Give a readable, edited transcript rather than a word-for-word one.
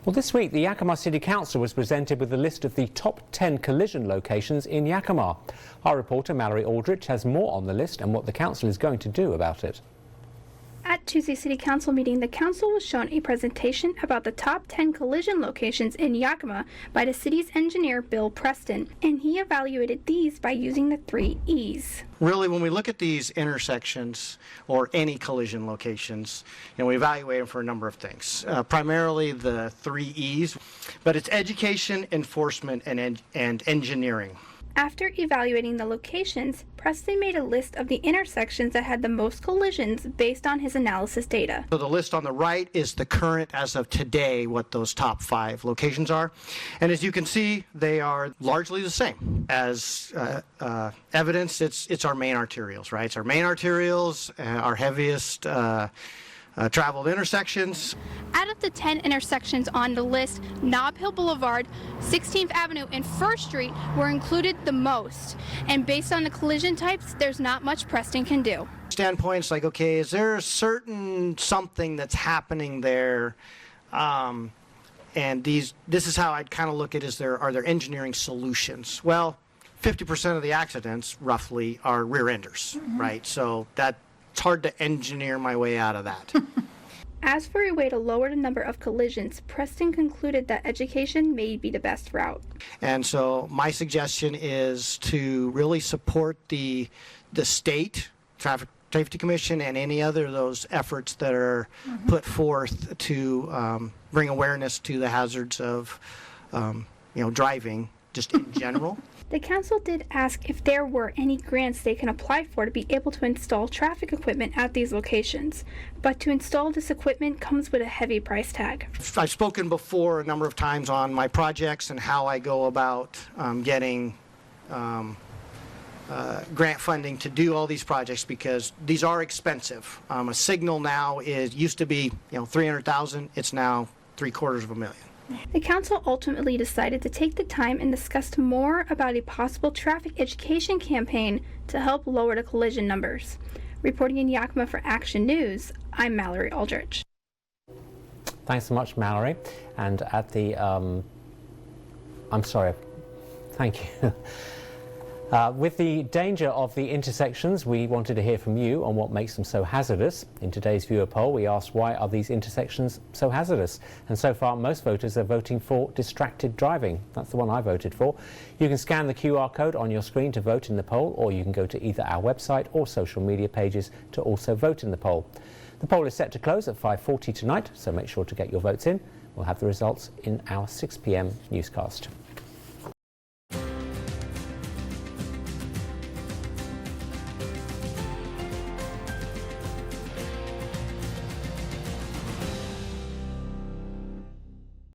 Well, this week the Yakima City Council was presented with a list of the top 10 collision locations in Yakima. Our reporter Malorie Aldrich has more on the list and what the council is going to do about it. At Tuesday's City Council meeting, the council was shown a presentation about the top 10 collision locations in Yakima by the city's engineer Bill Preston, and he evaluated these by using the 3 E's. Really, when we look at these intersections or any collision locations, we evaluate them for a number of things. Primarily the 3 E's, but it's education, enforcement, and engineering. After evaluating the locations, Preston made a list of the intersections that had the most collisions based on his analysis data. So the list on the right is the current, as of today, what those top 5 locations are. And as you can see, they are largely the same. As evidence, it's our main arterials, right? It's our main arterials, our heaviest traveled intersections. Out of the 10 intersections on the list, Nob Hill Boulevard, 16th Avenue, and 1st Street were included the most. And based on the collision types, there's not much Preston can do. Standpoints like, okay, is there a certain something that's happening there? And this is how I'd kind of look at are there engineering solutions? Well, 50% of the accidents, roughly, are rear enders, right? So it's hard to engineer my way out of that. As for a way to lower the number of collisions, Preston concluded that education may be the best route. And so my suggestion is to really support the state Traffic Safety Commission and any other of those efforts that are put forth to bring awareness to the hazards of driving just in general. The council did ask if there were any grants they can apply for to be able to install traffic equipment at these locations. But to install this equipment comes with a heavy price tag. I've spoken before a number of times on my projects and how I go about getting grant funding to do all these projects, because these are expensive. A signal now used to be $300,000. It's now $750,000. The council ultimately decided to take the time and discuss more about a possible traffic education campaign to help lower the collision numbers. Reporting in Yakima for Action News, I'm Malorie Aldrich. Thanks so much, Malorie. And at the, thank you. With the danger of the intersections, we wanted to hear from you on what makes them so hazardous. In today's viewer poll, we asked, why are these intersections so hazardous? And so far, most voters are voting for distracted driving. That's the one I voted for. You can scan the QR code on your screen to vote in the poll, or you can go to either our website or social media pages to also vote in the poll. The poll is set to close at 5:40 tonight, so make sure to get your votes in. We'll have the results in our 6 p.m. newscast.